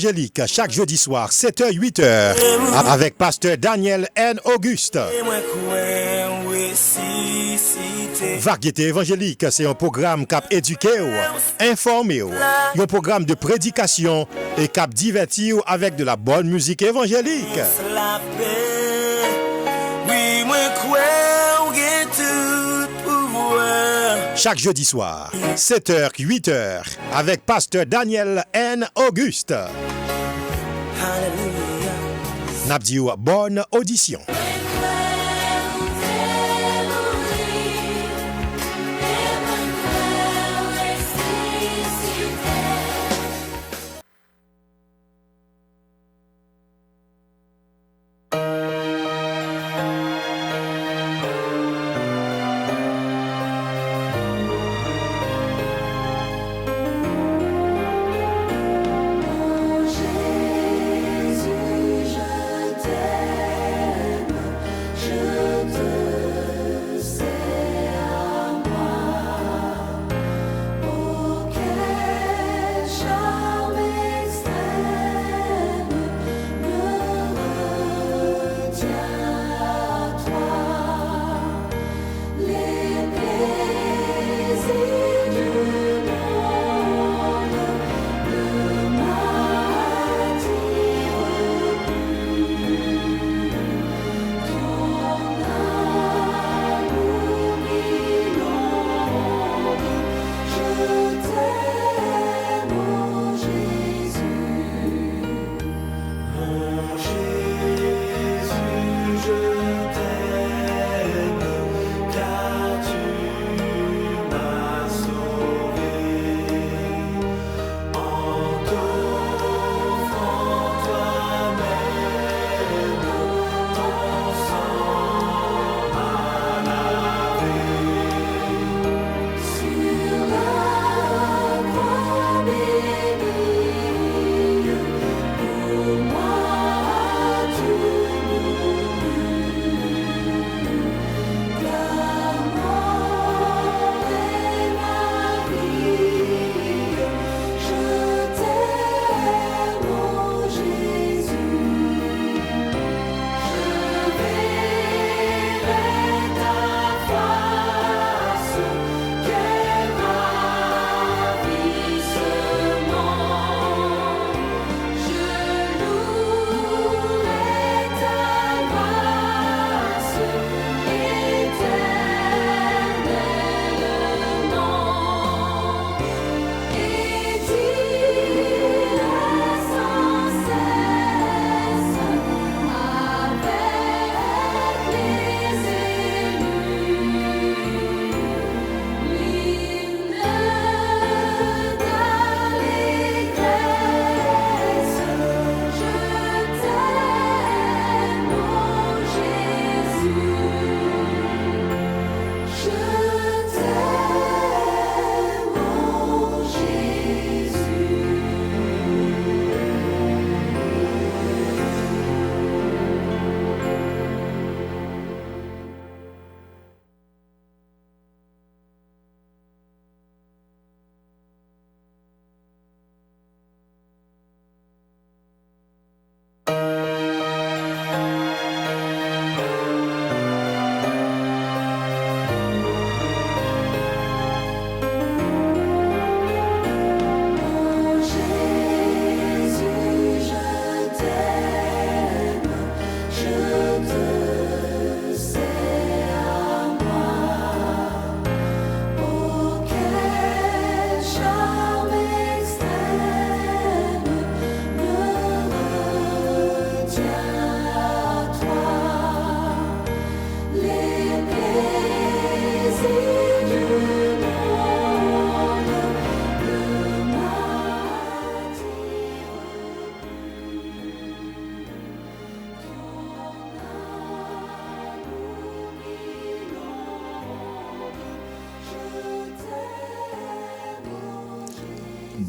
Angélique, chaque jeudi soir, 7h, 8h, avec pasteur Daniel N. Auguste. Variété évangélique, c'est un programme cap éduqué, informé, un programme de prédication et cap diverti avec de la bonne musique évangélique. Chaque jeudi soir, 7h, 8h, avec pasteur Daniel N. Auguste. N'abdiou, bonne audition.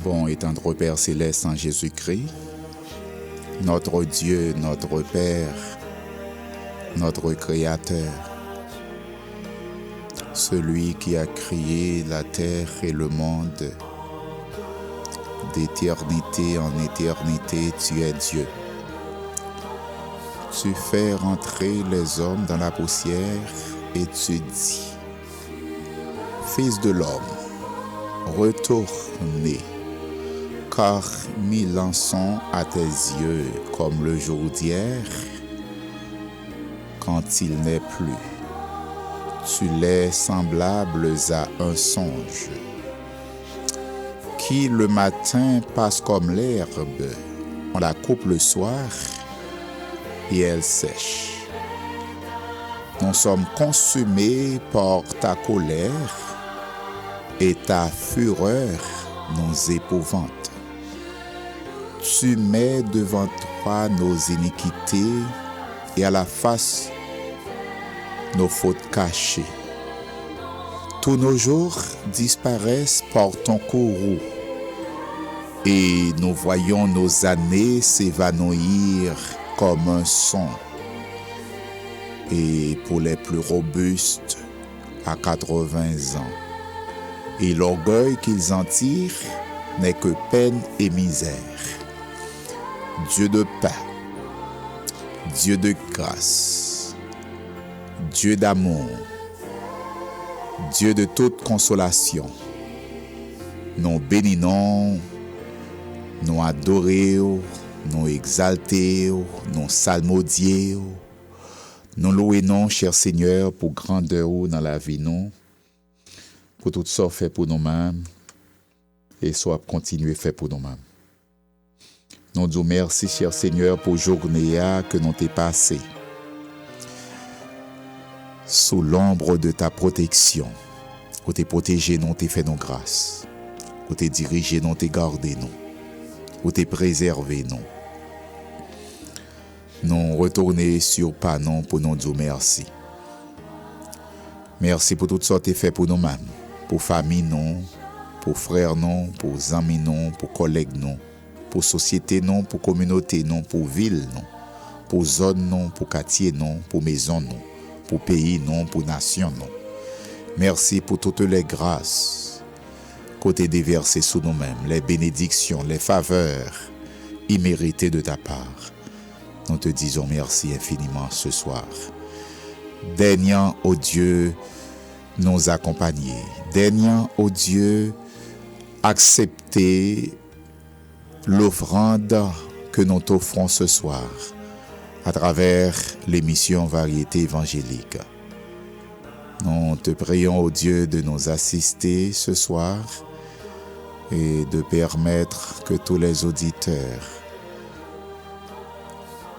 Bon et tendre Père céleste en Jésus-Christ, notre Dieu, notre Père, notre Créateur, celui qui a créé la terre et le monde, d'éternité en éternité, tu es Dieu. Tu fais rentrer les hommes dans la poussière et tu dis, Fils de l'homme, retournez, car 1000 ans sont à tes yeux comme le jour d'hier, quand il n'est plus. Tu les semblables à un songe, qui le matin passe comme l'herbe, on la coupe le soir et elle sèche. Nous sommes consumés par ta colère et ta fureur nous épouvante. Tu mets devant toi nos iniquités et à la face nos fautes cachées. Tous nos jours disparaissent par ton courroux et nous voyons nos années s'évanouir comme un son. Et pour les plus robustes, à 80 ans. Et l'orgueil qu'ils en tirent n'est que peine et misère. Dieu de paix, Dieu de grâce, Dieu d'amour, Dieu de toute consolation, nous bénissons, nous adorons, nous exaltons, nous salmodions, nous louons, cher Seigneur, pour grandeur dans la vie, nous, pour tout ça fait pour nous-mêmes et soit continuer fait pour nous-mêmes. Nous disons merci, cher Seigneur, pour la journée que nous t'ai passée. Sous l'ombre de ta protection, où t'es protégé, nous t'es fait nos grâces, où t'es dirigé, nous t'es gardé, nous, où t'es préservé, nous. Nous retourner sur Panon pour nous dire merci. Merci pour tout ça que tu fait pour nous-mêmes, pour famille, nous, pour frères, nous, pour amis, nous, pour collègues, nous, pour société, nous, pour communauté, nous, pour ville, nous, pour zone, nous, pour quartier, nous, pour maison, nous, pour pays, nous, pour nation, nous. Merci pour toutes les grâces que tu as déversées sur nous-mêmes, les bénédictions, les faveurs imméritées de ta part. Nous te disons merci infiniment ce soir. Daignant, ô Dieu, nous accompagner. Daignant, ô Dieu, accepter l'offrande que nous t'offrons ce soir à travers l'émission Variété évangélique. Nous te prions, ô Dieu, de nous assister ce soir et de permettre que tous les auditeurs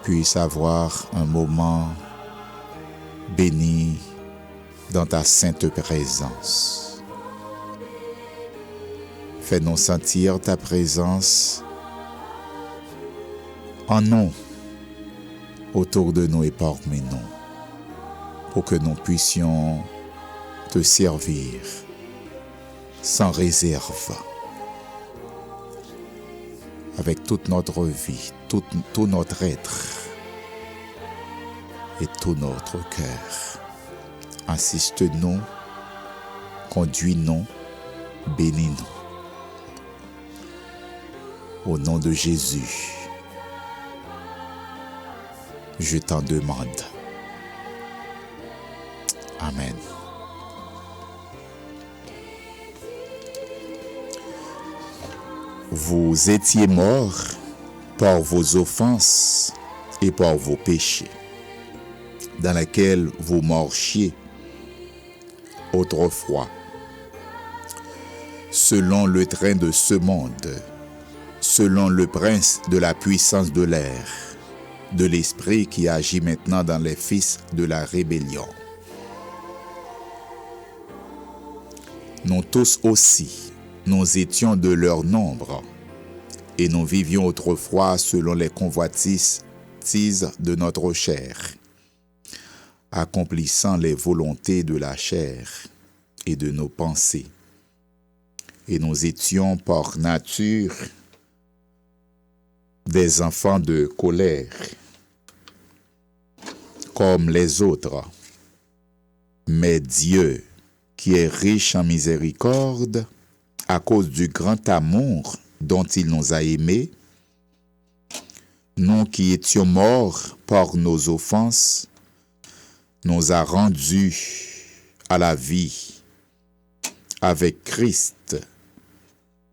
puissent avoir un moment béni dans ta sainte présence. Fais-nous sentir ta présence en nous, autour de nous et parmi nous, pour que nous puissions te servir sans réserve, avec toute notre vie, tout notre être et tout notre cœur. Assiste-nous, conduis-nous, bénis-nous. Au nom de Jésus, je t'en demande. Amen. Vous étiez morts par vos offenses et par vos péchés, dans lesquels vous marchiez autrefois, selon le train de ce monde, selon le prince de la puissance de l'air, de l'esprit qui agit maintenant dans les fils de la rébellion. Nous tous aussi, nous étions de leur nombre, et nous vivions autrefois selon les convoitises de notre chair, accomplissant les volontés de la chair et de nos pensées. Et nous étions par nature des enfants de colère, comme les autres. Mais Dieu, qui est riche en miséricorde, à cause du grand amour dont il nous a aimés, nous qui étions morts par nos offenses, nous a rendus à la vie avec Christ.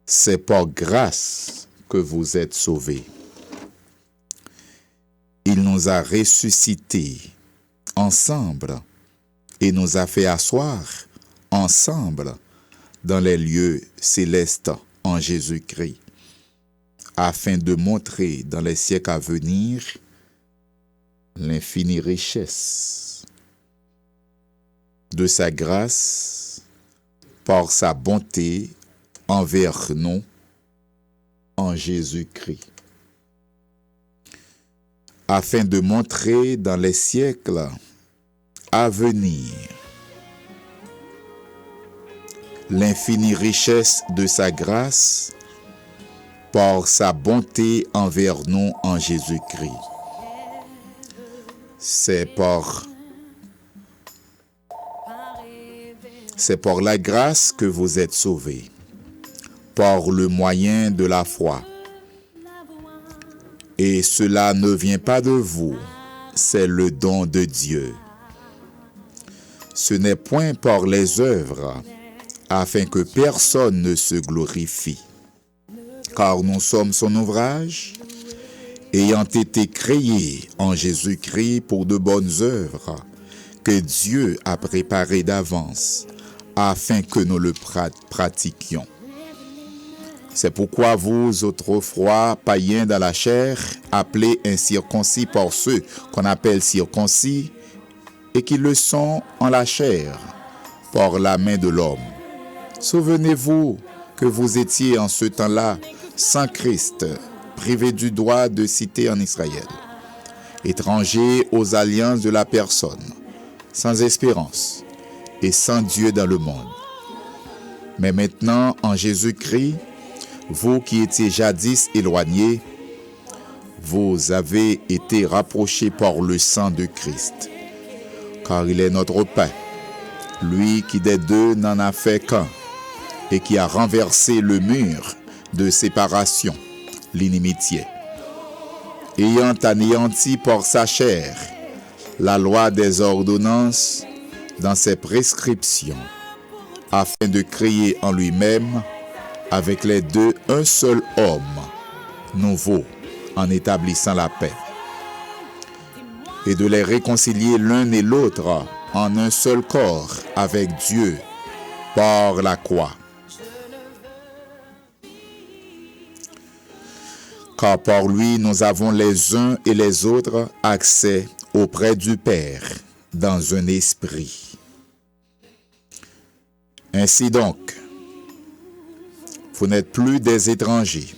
C'est par grâce que vous êtes sauvés. Il nous a ressuscités ensemble et nous a fait asseoir ensemble dans les lieux célestes en Jésus-Christ, afin de montrer dans les siècles à venir l'infinie richesse de sa grâce par sa bonté envers nous en Jésus-Christ. Afin de montrer dans les siècles à venir l'infinie richesse de sa grâce par sa bonté envers nous en Jésus-Christ. C'est par la grâce que vous êtes sauvés, par le moyen de la foi. Et cela ne vient pas de vous, c'est le don de Dieu. Ce n'est point par les œuvres, afin que personne ne se glorifie. Car nous sommes son ouvrage, ayant été créés en Jésus-Christ pour de bonnes œuvres, que Dieu a préparées d'avance, afin que nous le pratiquions. C'est pourquoi vous, autrefois païens dans la chair, appelés incirconcis par ceux qu'on appelle circoncis, et qui le sont en la chair, par la main de l'homme. Souvenez-vous que vous étiez en ce temps-là sans Christ, privés du droit de cité en Israël, étrangers aux alliances de la personne, sans espérance et sans Dieu dans le monde. Mais maintenant, en Jésus-Christ, vous qui étiez jadis éloignés, vous avez été rapprochés par le sang de Christ, car il est notre pain, lui qui des deux n'en a fait qu'un, et qui a renversé le mur de séparation, l'inimitié, ayant anéanti par sa chair la loi des ordonnances dans ses prescriptions, afin de créer en lui-même avec les deux un seul homme nouveau en établissant la paix, et de les réconcilier l'un et l'autre en un seul corps avec Dieu par la croix. Car par lui nous avons les uns et les autres accès auprès du Père dans un esprit. Ainsi donc, vous n'êtes plus des étrangers,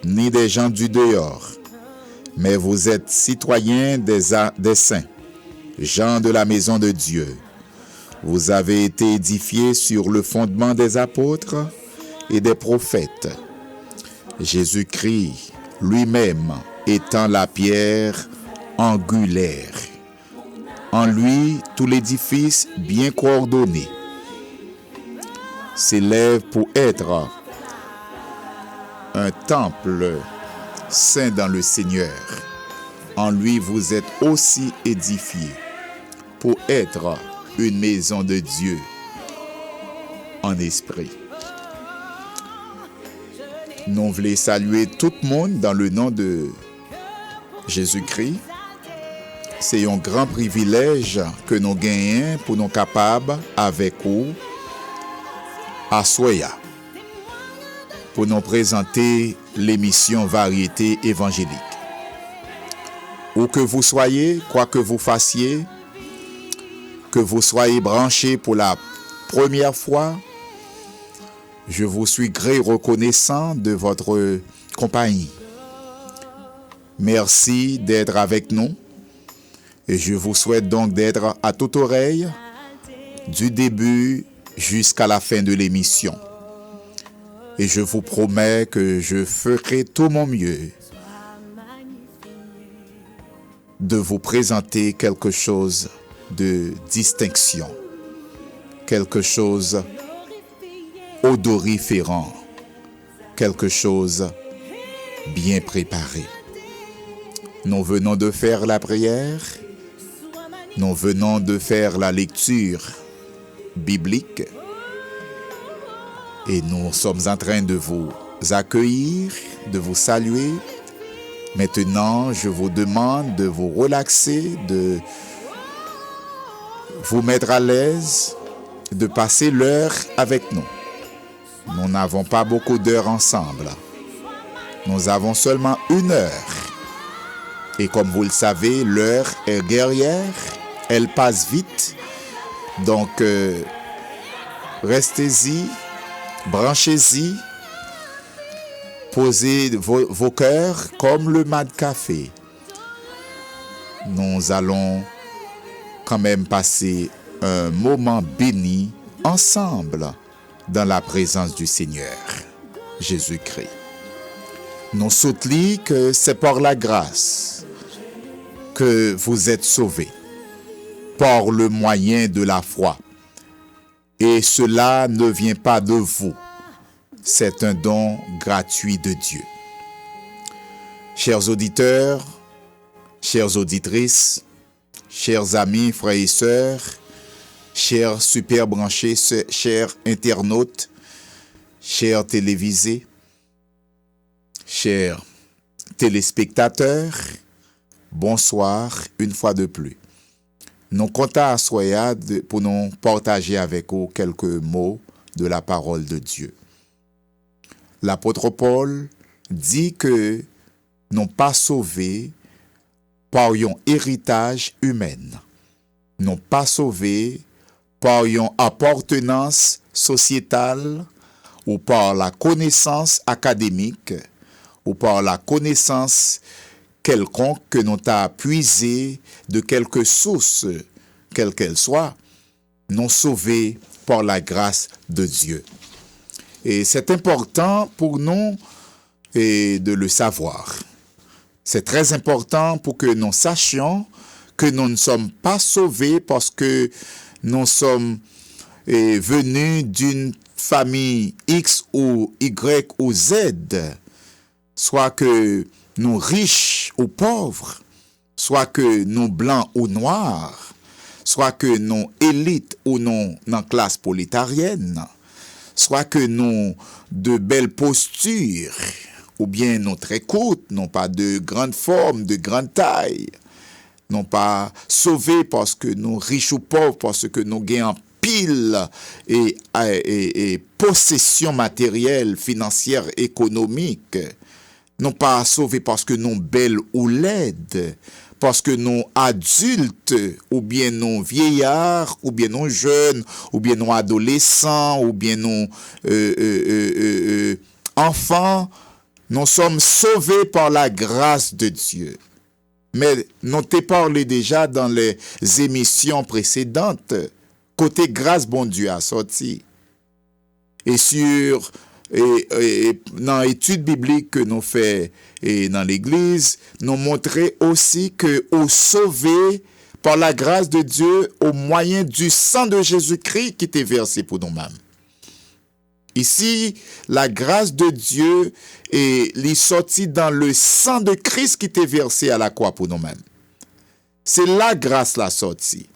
ni des gens du dehors, mais vous êtes citoyens des saints, gens de la maison de Dieu. Vous avez été édifiés sur le fondement des apôtres et des prophètes, Jésus-Christ lui-même étant la pierre angulaire. En lui, tout l'édifice bien coordonné s'élève pour être un temple saint dans le Seigneur. En lui, vous êtes aussi édifiés pour être une maison de Dieu en esprit. Nous voulons saluer tout le monde dans le nom de Jésus-Christ. C'est un grand privilège que nous gagnons pour nous capables avec vous à Soya pour nous présenter l'émission Variété évangélique. Où que vous soyez, quoi que vous fassiez, que vous soyez branchés pour la première fois, je vous suis très reconnaissant de votre compagnie. Merci d'être avec nous et je vous souhaite donc d'être à toute oreille du début jusqu'à la fin de l'émission. Et je vous promets que je ferai tout mon mieux de vous présenter quelque chose de distinction, quelque chose odoriférant, quelque chose bien préparé. Nous venons de faire la prière, nous venons de faire la lecture biblique et nous sommes en train de vous accueillir, de vous saluer. Maintenant, je vous demande de vous relaxer, de vous mettre à l'aise, de passer l'heure avec nous. Nous n'avons pas beaucoup d'heures ensemble. Nous avons seulement 1 heure. Et comme vous le savez, l'heure est guerrière, elle passe vite. Donc, restez-y, branchez-y, posez vos cœurs comme le mat de café. Nous allons quand même passer un moment béni ensemble dans la présence du Seigneur Jésus-Christ. Nous soutenons que c'est par la grâce que vous êtes sauvés, par le moyen de la foi. Et cela ne vient pas de vous. C'est un don gratuit de Dieu. Chers auditeurs, chères auditrices, chers amis, frères et sœurs, chers super branchés, chers internautes, chers télévisés, chers téléspectateurs, bonsoir une fois de plus. Nous comptons à Soya pour nous partager avec vous quelques mots de la parole de Dieu. L'apôtre Paul dit que nous pas sauvés par un héritage humain, nous pas sauvés par une appartenance sociétale ou par la connaissance académique ou par la connaissance quelconque que nous t'a puisé de quelque source, quelle qu'elle soit, nous sauvés par la grâce de Dieu. Et c'est important pour nous de le savoir. C'est très important pour que nous sachions que nous ne sommes pas sauvés parce que nous sommes venus d'une famille X ou Y ou Z, soit que nous riches ou pauvres, soit que nous blancs ou noirs, soit que nous élites ou non dans classe prolétarienne, soit que nous de belles postures, ou bien nous très courtes, non pas de grande forme, de grande taille, non pas sauvés parce que nous riches ou pauvres, parce que nous gagnons pile et possession matérielle, financière, économique, non pas sauvés parce que nous belles ou laides, parce que nous adultes, ou bien nous vieillards, ou bien nous jeunes, ou bien nous adolescents, ou bien nous enfants, nous sommes sauvés par la grâce de Dieu. Mais nous t'ai parlé déjà dans les émissions précédentes, côté grâce, bon Dieu a sorti. Et sur dans l'étude biblique que nous faisons dans l'Église, nous montrer aussi que au sauvé par la grâce de Dieu au moyen du sang de Jésus-Christ qui était versé pour nous-mêmes. Ici, la grâce de Dieu est sortie dans le sang de Christ qui était versé à la croix pour nous-mêmes. C'est la grâce la sortie.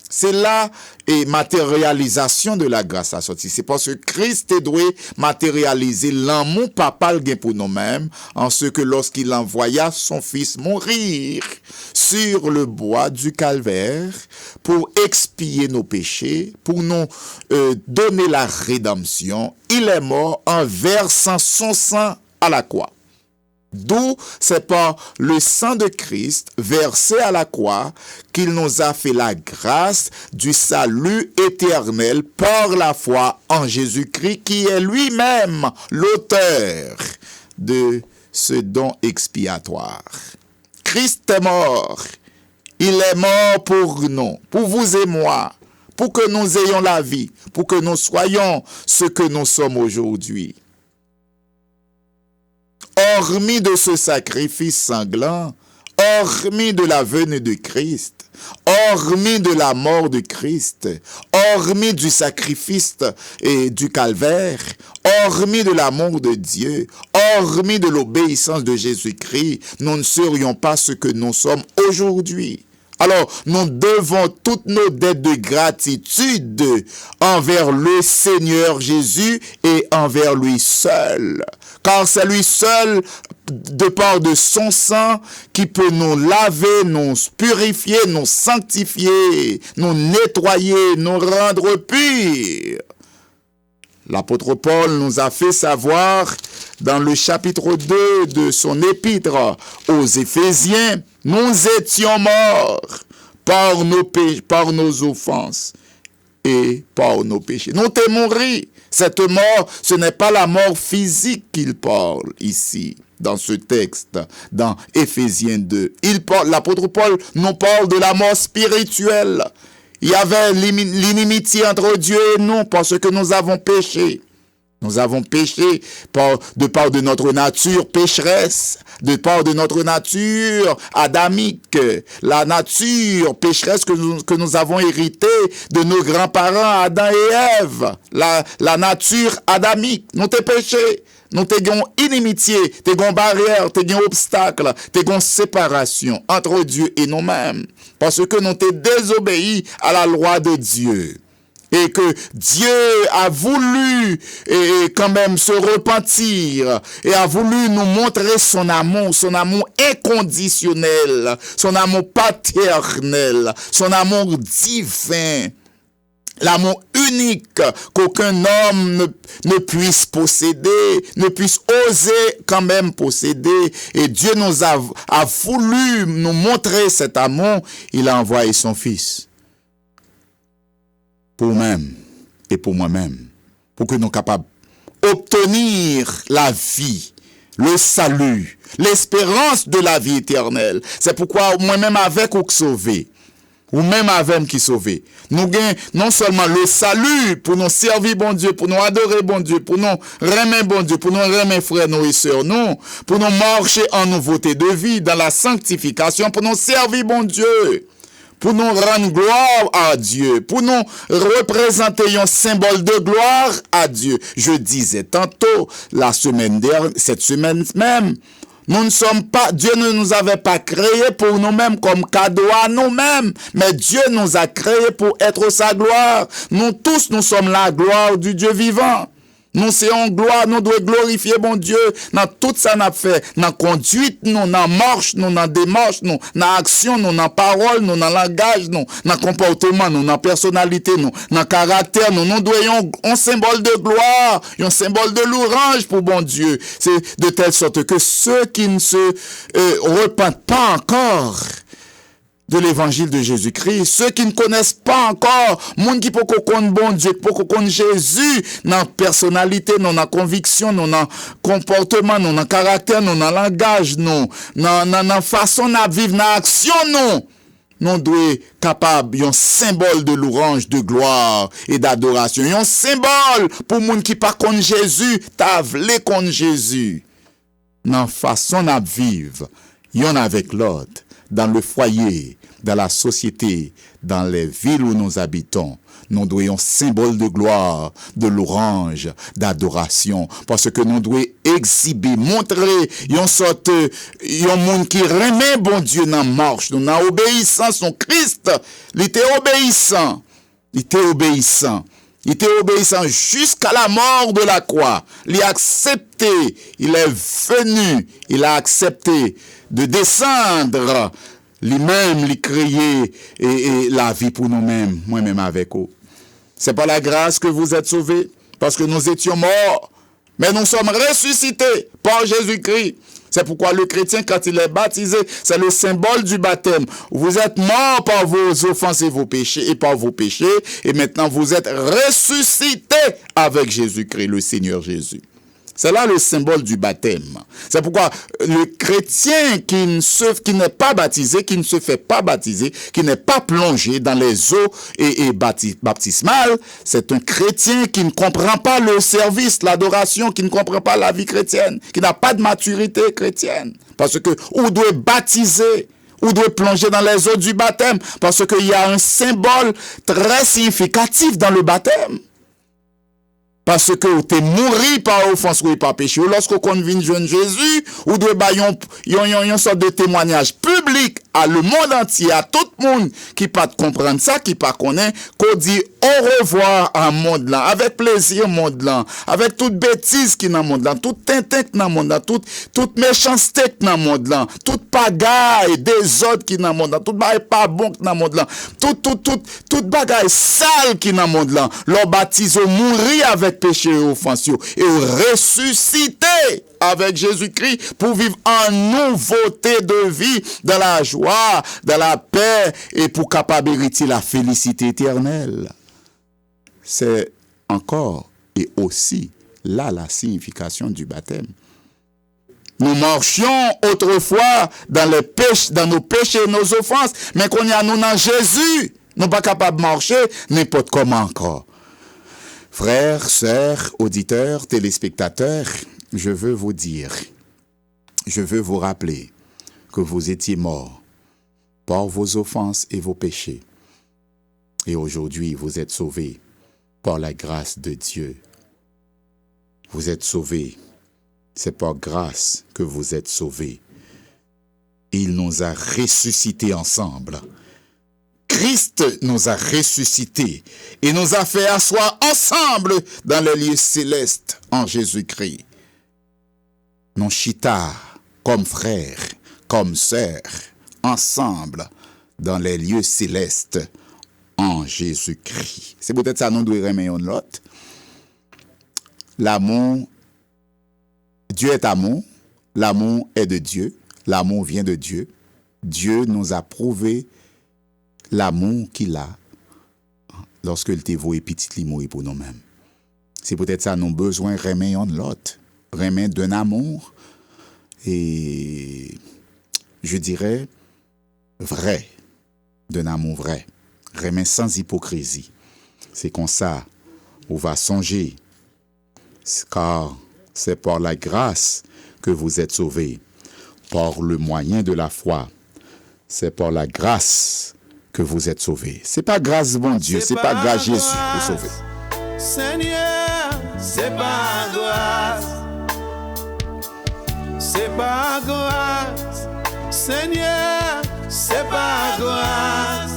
C'est là et matérialisation de la grâce la sortie. C'est parce que Christ est doué matérialiser l'amour papal pour nous-mêmes en ce que lorsqu'il envoya son fils mourir sur le bois du calvaire pour expier nos péchés, pour nous donner la rédemption, il est mort en versant son sang à la croix. D'où c'est par le sang de Christ versé à la croix qu'il nous a fait la grâce du salut éternel par la foi en Jésus-Christ qui est lui-même l'auteur de ce don expiatoire. Christ est mort. Il est mort pour nous, pour vous et moi, pour que nous ayons la vie, pour que nous soyons ce que nous sommes aujourd'hui. Hormis de ce sacrifice sanglant, hormis de la venue de Christ, hormis de la mort de Christ, hormis du sacrifice et du calvaire, hormis de l'amour de Dieu, hormis de l'obéissance de Jésus-Christ, nous ne serions pas ce que nous sommes aujourd'hui. Alors, nous devons toutes nos dettes de gratitude envers le Seigneur Jésus et envers lui seul. Car c'est lui seul, de par de son sang, qui peut nous laver, nous purifier, nous sanctifier, nous nettoyer, nous rendre purs. L'apôtre Paul nous a fait savoir dans le chapitre 2 de son épître aux Éphésiens, nous étions morts par nos offenses et par nos péchés. Nous t'es morts. Cette mort, ce n'est pas la mort physique qu'il parle ici, dans ce texte, dans Éphésiens 2. L'apôtre Paul nous parle de la mort spirituelle. Il y avait l'inimitié entre Dieu et nous parce que nous avons péché. Nous avons péché de part de notre nature pécheresse, de part de notre nature adamique, la nature pécheresse que nous avons héritée de nos grands-parents Adam et Ève, la nature adamique. Nous t'es péché, nous t'ayons inimitié, t'ayons barrière, t'ayons obstacle, t'ayons séparation entre Dieu et nous-mêmes, parce que nous t'es désobéi à la loi de Dieu. Et que Dieu a voulu quand même se repentir et a voulu nous montrer son amour inconditionnel, son amour paternel, son amour divin, l'amour unique qu'aucun homme ne puisse posséder, ne puisse oser quand même posséder. Et Dieu nous a voulu nous montrer cet amour. Il a envoyé son Fils. Pour nous-mêmes et pour moi-même, pour que nous soyons capables d'obtenir la vie, le salut, l'espérance de la vie éternelle. C'est pourquoi moi-même avec ou sauvé, ou même avec qui sauvé, nous gagnons non seulement le salut pour nous servir bon Dieu, pour nous adorer bon Dieu, pour nous remettre bon Dieu, pour nous remettre frères, nous et sœurs, nous, pour nous marcher en nouveauté de vie, dans la sanctification, pour nous servir bon Dieu. Pour nous rendre gloire à Dieu, pour nous représenter un symbole de gloire à Dieu. Je disais tantôt, cette semaine même, nous ne sommes pas, Dieu ne nous avait pas créés pour nous-mêmes comme cadeau à nous-mêmes, mais Dieu nous a créés pour être sa gloire. Nous tous, nous sommes la gloire du Dieu vivant. Nous sommes gloire, nous devons glorifier bon Dieu dans tout ça n'a fait, dans conduite, nous, dans marche, nous, dans démarche, nous, dans action, nous, dans parole, nous, dans langage, nous, dans comportement, nous, dans personnalité, nous, dans caractère, nous devons un symbole de gloire, un symbole de louange pour bon Dieu. C'est de telle sorte que ceux qui ne se repentent pas encore de l'évangile de Jésus-Christ, ceux qui ne connaissent pas encore, monde qui peut connaître bon Dieu, peut connaître Jésus dans la personnalité, dans la conviction, dans le comportement, dans le caractère, dans le langage, dans la façon de vivre, dans l'action, nous devons être capables d'un symbole de louange, de gloire et d'adoration. Un symbole pour les gens qui ne connaissent pas Jésus, t'as voulu connaître Jésus. Dans la façon de vivre, y'en avec l'autre. Dans le foyer, dans la société, dans les villes où nous habitons, nous devons un symbole de gloire, de louange, d'adoration, parce que nous devons exhiber, montrer une sorte, un monde qui remet bon Dieu dans la marche, dans l'obéissance, son Christ, il était obéissant, il était obéissant jusqu'à la mort de la croix. Il a accepté, il est venu, il a accepté de descendre, lui-même, lui créer et la vie pour nous-mêmes, moi-même avec vous. C'est par la grâce que vous êtes sauvés, parce que nous étions morts, mais nous sommes ressuscités par Jésus-Christ. C'est pourquoi le chrétien, quand il est baptisé, c'est le symbole du baptême. Vous êtes morts par vos offenses et vos péchés, et maintenant vous êtes ressuscités avec Jésus-Christ, le Seigneur Jésus. C'est là le symbole du baptême. C'est pourquoi le chrétien qui n'est pas baptisé, qui ne se fait pas baptiser, qui n'est pas plongé dans les eaux et baptismales, c'est un chrétien qui ne comprend pas le service, l'adoration, qui ne comprend pas la vie chrétienne, qui n'a pas de maturité chrétienne. Parce que ou doit baptiser, ou doit plonger dans les eaux du baptême. Parce qu'il y a un symbole très significatif dans le baptême. Parce que vous êtes mouru par offense ou par péché. Lorsque vous venez jeune Jésus, vous devez une sorte de témoignage public à le monde entier, à tout le monde qui pas comprendre ça, qui pas connaît, qu'on dit au revoir à monde là, avec plaisir monde là, avec toute bêtise qui dans monde là, toute tintin qui dans monde là, toute méchanceté qui dans monde là, toute pagaille, désordre qui dans monde là, toute bagaille pas bon qui dans monde là, toute bagaille sale qui dans monde là, leur baptise mourir avec péché et offense et ressusciter avec Jésus-Christ pour vivre en nouveauté de vie, dans la joie, dans la paix et pour capable hériter la félicité éternelle. C'est encore et aussi là la signification du baptême. Nous marchions autrefois dans les péchés, dans nos péchés et nos offenses, mais qu'on y a nous dans Jésus, nous pas capables de marcher n'importe comment encore. Frères, sœurs, auditeurs, téléspectateurs, je veux vous dire, je veux vous rappeler que vous étiez morts par vos offenses et vos péchés. Et aujourd'hui, vous êtes sauvés par la grâce de Dieu. Vous êtes sauvés. C'est par grâce que vous êtes sauvés. Il nous a ressuscités ensemble. Christ nous a ressuscités et nous a fait asseoir ensemble dans les lieux célestes en Jésus-Christ. Nous chita comme frères, comme sœurs, ensemble dans les lieux célestes en Jésus-Christ. C'est peut-être ça nous devons remettre l'autre. L'amour, Dieu est amour, l'amour est de Dieu, l'amour vient de Dieu. Dieu nous a prouvé l'amour qu'il a lorsque il t'a voué petit li mourir pour nous-mêmes. C'est peut-être ça nous besoin remettre l'autre, remettre d'un amour et je dirais vrai, d'un amour vrai, remettre sans hypocrisie. C'est comme ça on va songer, car c'est par la grâce que vous êtes sauvés, par le moyen de la foi. C'est par la grâce que vous êtes sauvés. C'est pas grâce bon Dieu, c'est pas grâce Jésus pour sauver. Seigneur, c'est pas grâce. C'est pas grâce. Seigneur, c'est pas grâce.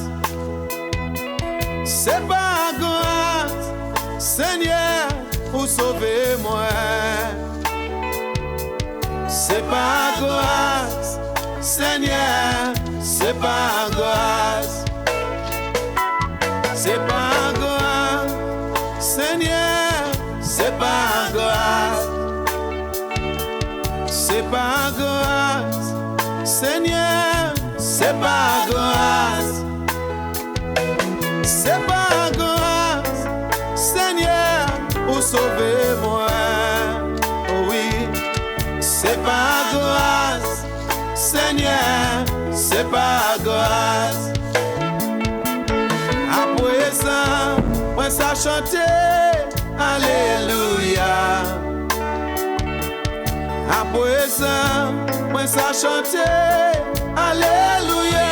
C'est pas grâce. Seigneur, pour sauver moi. C'est pas grâce. Seigneur, c'est pas grâce. C'est pas grâce, Seigneur, c'est pas grâce. C'est pas grâce, Seigneur, c'est pas grâce. C'est pas grâce, Seigneur, pour sauver moi. Oh oui, c'est pas grâce, Seigneur, c'est pas grâce. Après ça, moi ça chanter, alléluia. Après ça, moi ça chanter, alléluia.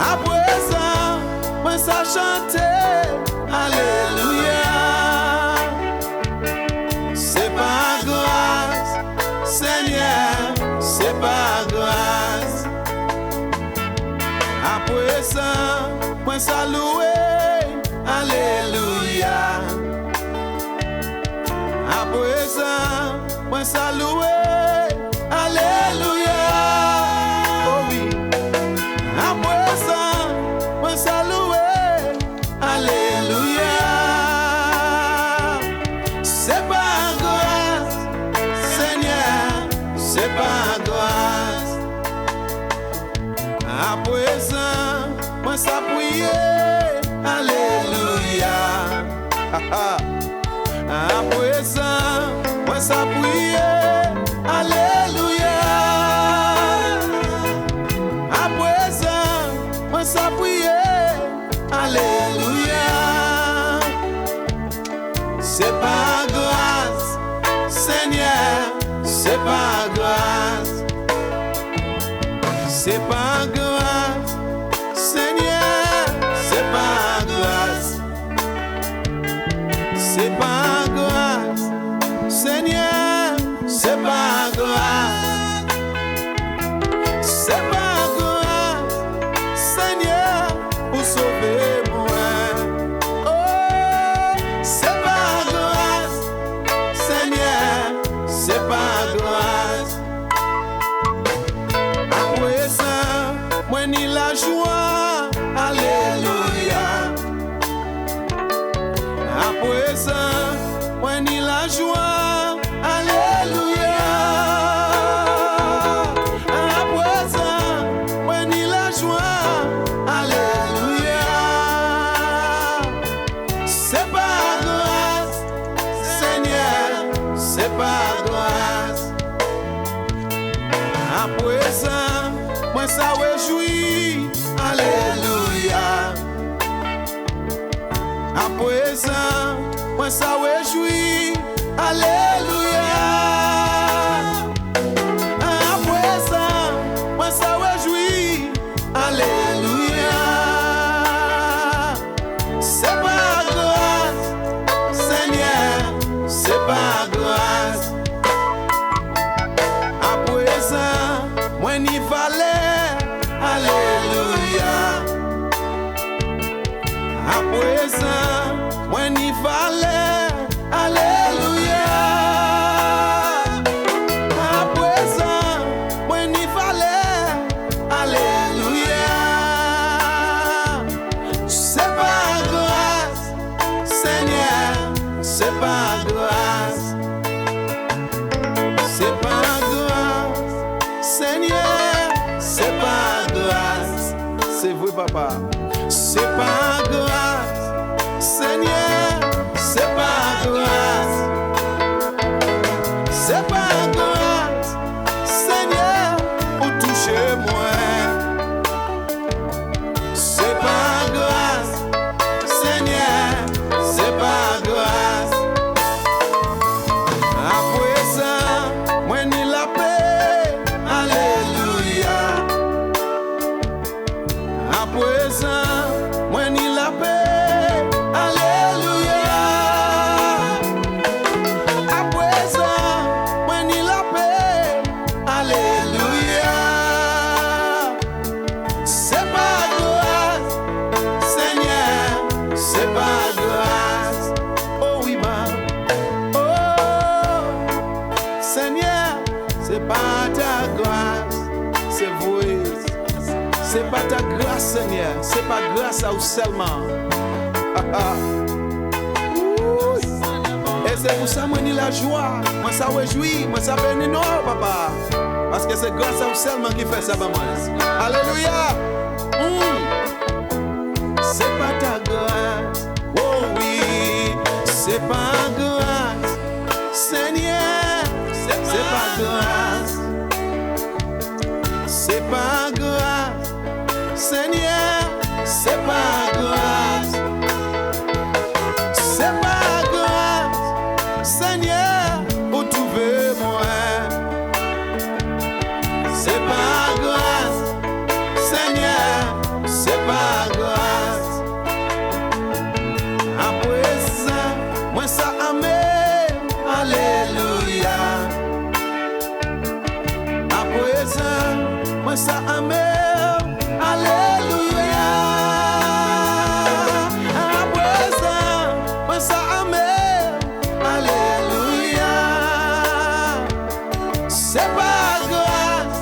Après ça, moi ça chanter, alléluia. C'est pas grâce, Seigneur, c'est pas grâce. Après ça, moi ça louer, alléluia. Après ça, moi ça louer, alléluia. Oh oui. Après ça, moi ça louer, alléluia. C'est pas grâce, Seigneur, c'est pas grâce. Après ça, moi ça prier, alléluia. Après ça, moi ça prier, alléluia. Après ça, moi ça prier, alléluia. C'est pas grâce, Seigneur, c'est pas c'est pas grâce, Seigneur, c'est pas grâce, c'est pas grâce, Seigneur, c'est pas grâce, c'est pas grâce, Seigneur, pour sauver moi. Oh, c'est pas grâce, Seigneur, c'est pas grâce. Après ça, moi ni la joie, alléluia. Après ça, moi ni la joie, alléluia. Après ça, moi ni la joie, alléluia. C'est pas grâce, Seigneur, c'est pas grâce. Après ça, moi ça réjouit, alléluia. Après ça, moi ça réjouit, alléluia. Après ça, moi ça réjouit, alléluia. C'est pas grâce, Seigneur, c'est pas grâce. Après ça, moi n'y fallait, alléluia. Après ça, moi n'y fallait, alléluia. Après ça, moi n'y fallait, alléluia. C'est pas grâce, Seigneur, c'est pas grâce. C'est pas grâce, Seigneur, c'est pas grâce. C'est vrai, papa. C'est pas grâce, Seigneur, c'est pas grâce. C'est pas grâce, Seigneur, pour toucher moi. C'est pas grâce, Seigneur, c'est pas grâce. Après ça, moi ni la paix, alléluia. Après ça, moi ni la paix, alléluia. Après ça, moi ni la paix, alléluia. C'est pas grâce, Seigneur, c'est pas grâce. Oh oui, ma. Oh, Seigneur, c'est pas ta grâce, c'est vrai. C'est pas ta grâce, Seigneur, c'est pas grâce à vous seulement. Ouh. Et c'est pour ça que moi ni la joie, moi ça réjouit, moi ça bénit non, papa. Parce que c'est grâce à vous seulement qui fait ça pour moi. Alléluia. C'est pas ta grâce, oh oui, c'est pas grâce, Seigneur, c'est pas grâce, c'est pas grâce, Seigneur, c'est pas grâce, c'est pas grâce, Seigneur, pour trouver moi. C'est pas grâce, Seigneur, c'est pas grâce. Après ça, moi ça amène, alléluia. Après ça, moi ça amène, alléluia. Après ça, moi ça amène, alléluia. C'est pas grâce,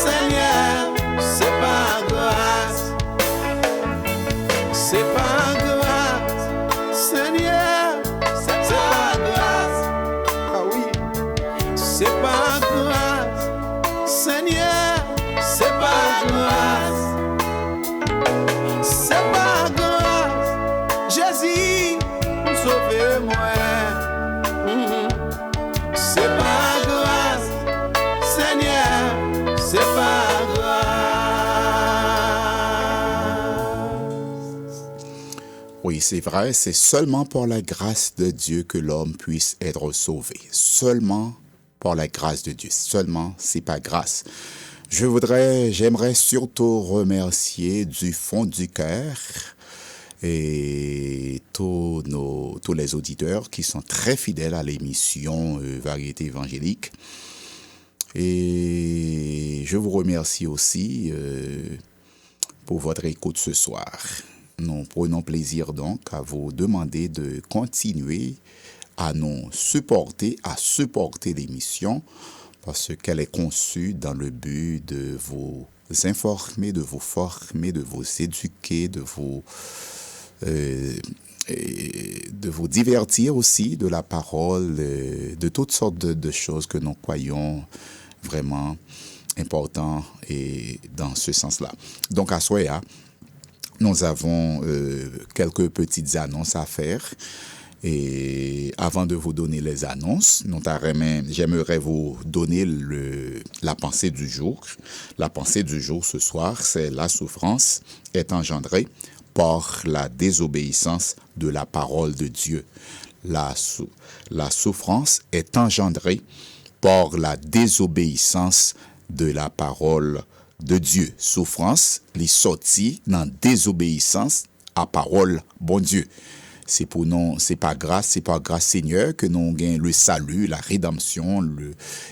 Seigneur, c'est pas grâce. C'est pas grâce, Seigneur, c'est pas grâce. Ah oui, c'est pas grâce, Seigneur, c'est pas grâce. C'est pas grâce, Jésus, sauve-moi. C'est pas grâce, Seigneur, c'est pas grâce. Oui, c'est vrai, c'est seulement par la grâce de Dieu que l'homme puisse être sauvé. Seulement par la grâce de Dieu. Seulement, c'est pas grâce. J'aimerais surtout remercier du fond du cœur et tous les auditeurs qui sont très fidèles à l'émission Variété évangélique. Et je vous remercie aussi pour votre écoute ce soir. Nous prenons plaisir donc à vous demander de continuer à nous supporter, à supporter l'émission parce qu'elle est conçue dans le but de vous informer, de vous former, de vous éduquer, de vous divertir aussi de la parole, de toutes sortes de choses que nous croyons vraiment importantes et dans ce sens-là. Donc à Soya, nous avons quelques petites annonces à faire. Et avant de vous donner les annonces, j'aimerais vous donner la pensée du jour. La pensée du jour ce soir, c'est la souffrance est engendrée par la désobéissance de la parole de Dieu. La souffrance est engendrée par la désobéissance de la parole de Dieu. Souffrance, les sorties dans désobéissance à parole bon Dieu. C'est pour nous, c'est par grâce Seigneur que nous gagnons le salut, la rédemption,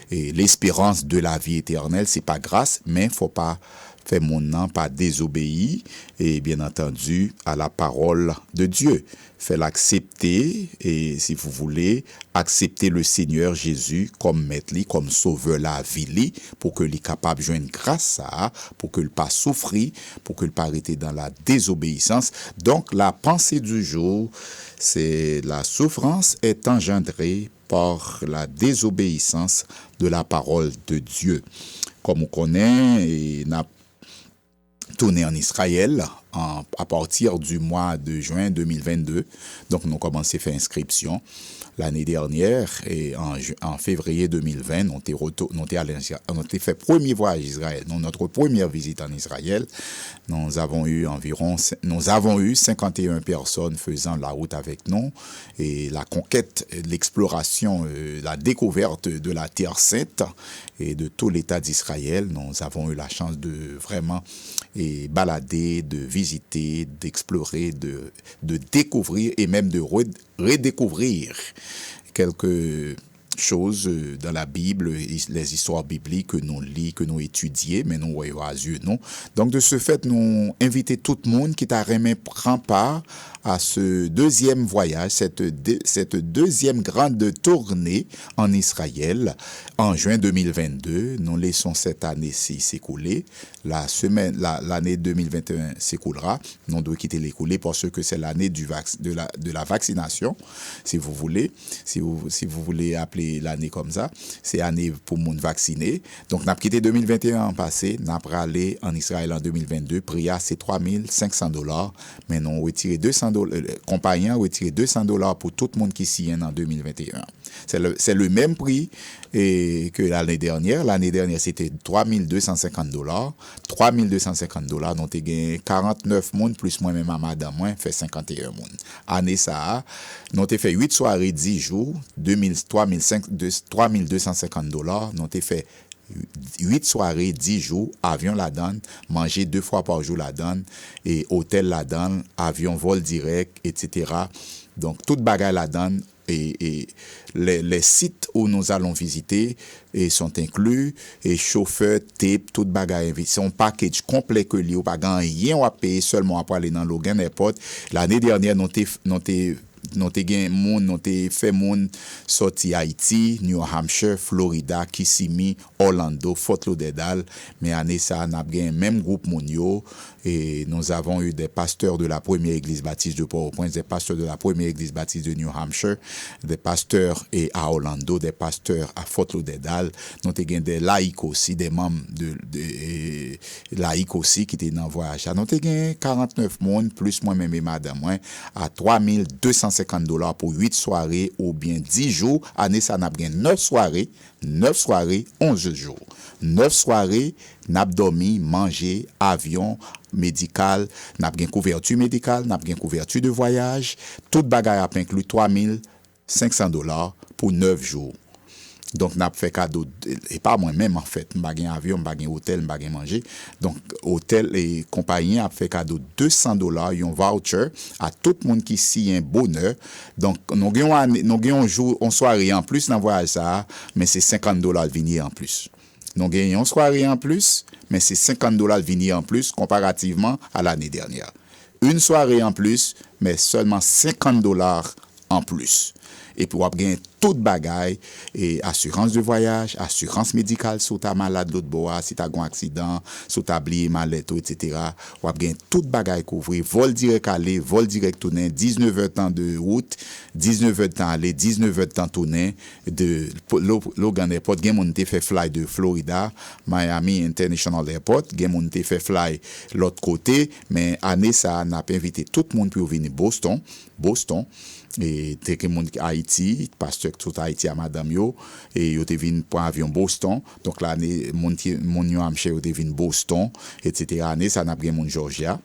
et l'espérance de la vie éternelle. C'est pas grâce, mais faut pas faire mon nom, pas désobéir, et bien entendu, à la parole de Dieu. Fait l'accepter, et si vous voulez, accepter le Seigneur Jésus comme maître, comme sauveur la vie, pour que les capable de joindre grâce à, pour que le pas souffrir, pour que le pas arrêter dans la désobéissance. Donc, la pensée du jour, c'est la souffrance est engendrée par la désobéissance de la parole de Dieu. Comme on connaît, et n'a tourné en Israël à partir du mois de juin 2022. Donc, nous avons commencé à faire inscription l'année dernière et en février 2020, nous avons fait premier voyage à Israël. Notre première visite en Israël, nous avons eu 51 personnes faisant la route avec nous et la conquête, l'exploration, la découverte de la Terre Sainte et de tout l'État d'Israël. Nous avons eu la chance de vraiment balader, de visiter, d'explorer, de découvrir et même de redécouvrir quelques choses dans la Bible, les histoires bibliques que nous lisons, que nous étudions, mais nous voyons à yeux, non. Donc, de ce fait, nous invitons tout le monde qui t'a remis prend part à ce deuxième voyage, cette deuxième grande tournée en Israël en juin 2022. Nous laissons cette année-ci s'écouler. L'année 2021 s'écoulera. Nous devons quitter l'écouler parce que c'est l'année de la vaccination, si vous voulez. Si vous voulez appeler l'année comme ça, c'est année pour monde vacciné. Donc, nous avons quitté 2021 en passé, nous avons allé en Israël en 2022. Prix c'est $3,500, mais nous avons retiré $200. Compagnie a retiré $200 pour tout le monde qui s'y est en 2021. C'est le même prix que l'année dernière. L'année dernière, c'était $3,250. $3,250, nous avons gagné 49 monde plus moi-même à madame, moi, fait 51 monde. Année ça, nous avons fait 8 soirées, 10 jours, $3,250. Nous avons fait 8 soirées, 10 jours, avion la donne, manger 2 fois par jour la donne, et hôtel la donne, avion, vol direct, etc. Donc, toute bagaille la donne, et les sites où nous allons visiter sont inclus, et chauffeur, type, toute bagaille, c'est un package complet que lui, ou pas rien à payer seulement après aller dans Logan Airport. L'année dernière, nous avons fait moun sorti Haïti, New Hampshire, Florida, Kissimmee, Orlando, Fort Lauderdale. Mais année ça, nous avons même groupe Mounio et nous avons eu des pasteurs de la première église baptiste de Port-au-Prince, des pasteurs de la première église baptiste de New Hampshire, des pasteurs à Orlando, des pasteurs à Fort Lauderdale. Nous avons des laïcs aussi, des membres de laïcs aussi qui étaient dans le voyage. Nous avons 49 monde plus moi-même et madame moi à $3,250 pour 8 soirées ou bien 10 jours. Année ça n'a bien 9 soirées, 11 jours. 9 soirées, n'a dormi, manger, avion, médical, n'a bien couverture médicale, n'a bien couverture de voyage. Toute bagaille a inclus $3,500 pour 9 jours. Donc n'a fait cadeau et pas moi-même en fait, m'pa gen avion, m'pa gen hôtel, m'pa gen manger. Donc hôtel et compagnie a fait cadeau $200 un voucher à tout le monde qui si un bonheur. Donc nous gagnons un jour en soirée en plus dans voyage ça, mais c'est $50 venir en plus. Nous gagnons une soirée en plus, mais c'est $50 venir en plus comparativement à l'année dernière. Une soirée en plus, mais seulement $50 en plus. Et puis, on a gagné toute bagaille, et assurance de voyage, assurance médicale, si tu es malade l'autre bois, si tu as un accident, si tu as oublié mallette, etc. On a gagné toute bagaille couvrir, vol direct aller, vol direct tourner, 19 heures de temps de route, 19 heures de temps aller, 19 heures de temps tourner, de Logan Airport, gen moun te fait fly de Florida, Miami International Airport, gen moun te fait fly l'autre côté, mais année ça, n'a pas invité tout le monde pour venir Boston, et te ke moun Haïti, pasteur tout Haïti à madame yo, et yo te vin pour avion Boston, donc là moun yo amche yo te vin Boston, etc. Année ça n'a pas moun Georgia,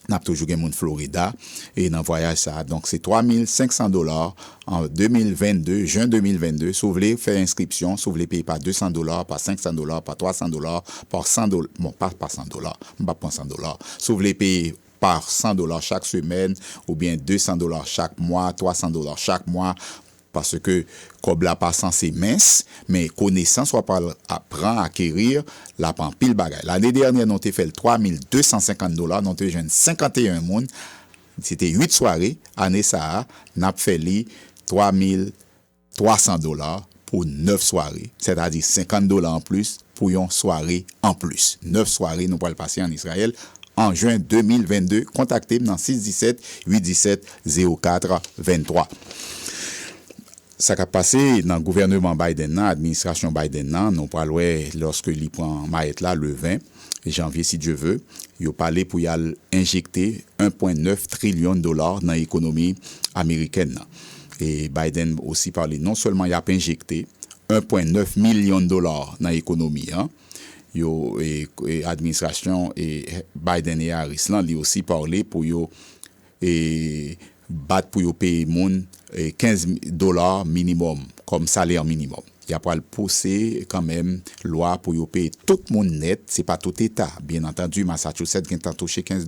n'a toujours gen moun Florida, et dans voyage ça, donc c'est $3,500 en 2022, juin 2022, si vous voulez faire inscription, si vous voulez payer par $200, par $500, par $300, par $100, bon, pas par $100, pas par $100, si vous voulez payer par $100 chaque semaine, ou bien $200 chaque mois, $300 chaque mois, parce que comme la passance c'est mince, mais connaissance on apprend à acquérir la pan pile bagaille. L'année dernière, nous avons fait $3,250, nous avons fait 51 moun, c'était 8 soirées, année ça, nous avons fait $3,300 pour 9 soirées, c'est-à-dire $50 en plus pour une soirée en plus. 9 soirées, nous pourrons le passer en Israël. En juin 2022, contactez-moi dans 617-817-0423. Ça a passé dans le gouvernement Biden, l'administration Biden, nous parlons lorsque il prend maître là le 20 janvier, si Dieu veut, il a parlé pour y injecter $1,9 trillion dans l'économie américaine. Et Biden aussi parlé, non seulement il a injecté $1,9 million dans l'économie, yo et administration et Biden et Harris là li aussi parlé pour yo et battre pour yo payer moun $15 minimum comme salaire minimum. Il y a pas le pousser quand même loi pour yo payer tout monde net, c'est pas tout état. Bien entendu Massachusetts qui t'a touché $15.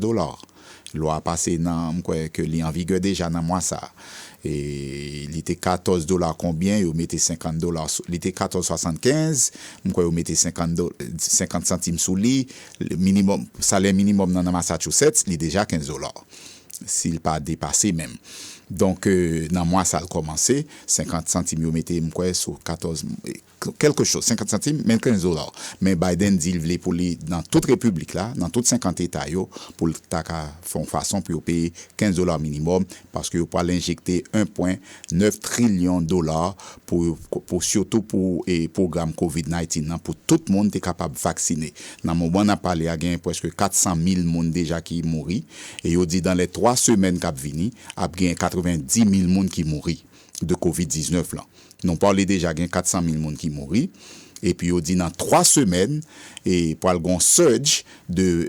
Loi passé dans que li en vigueur déjà dans mois ça. Et il était $14 combien, il mettait $50, il était $14.75, il mettait 50 centimes sous lui, le minimum salaire minimum dans Massachusetts, il est déjà $15. S'il pas dépassé même. Donc dans mois ça a commencé, 50 centimes il mettait sur 14 quelque chose, 50 centimes, même $15. Mais Biden dit il voulait pour lui dans toute république là, dans toutes 50 états yo pour faire façon pour payer $15 minimum parce que il pour l'injecter $1,9 trillion pour surtout pour programme COVID-19 pour tout le monde est capable de vacciner. Dans mon moment on a parlé à gain presque 400 000 monde déjà qui mourir et il dit dans les 3 semaines qu'a vini, a gain 90 000 monde qui mourir de COVID-19 là. Nous parlons déjà de 400 000 personnes qui mourent. Et puis, on dit dans 3 semaines, et pour le grand surge de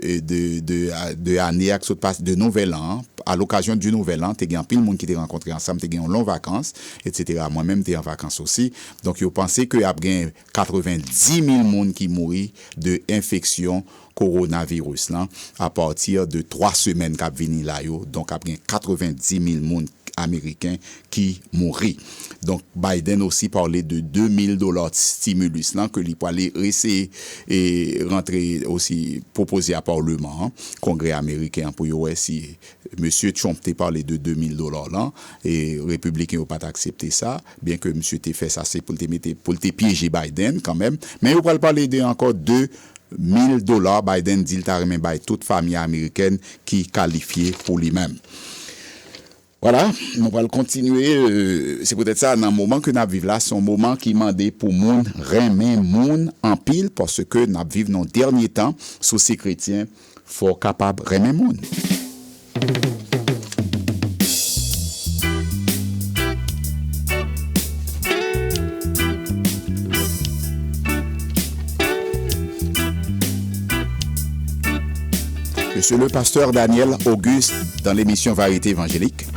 année de nouvel an, à l'occasion du nouvel an, tu as plein de monde qui t'es rencontré ensemble, tu as en longues vacances, etc. Moi-même, tu es en vacances aussi. Donc, vous pensez qu'il y a 90 000 personnes qui mourent de infection coronavirus là, à partir de 3 semaines qu'a venu là. Donc, il y a 90 000 personnes américains qui mourraient. Donc Biden aussi parlait de $2,000 de stimulus là que lui pour aller essayer et rentrer aussi proposé à parlement Congrès américain pour si monsieur Trump t'a parlé de $2,000 là et républicains n'ont pas accepté ça bien que monsieur t'a fait ça c'est pour te piéger Biden quand même mais on va parler de encore $2,000 Biden dit il t'a remis by toute famille américaine qui qualifiée pour lui-même. Voilà, on va le continuer. C'est peut-être ça, dans le moment que nous vivons là, c'est un moment qui m'a dit pour monde, remet monde en pile, parce que nous vivons nos derniers temps, sous ces chrétiens, faut capable remet monde. Monsieur le pasteur Daniel Auguste, dans l'émission Vérité évangélique.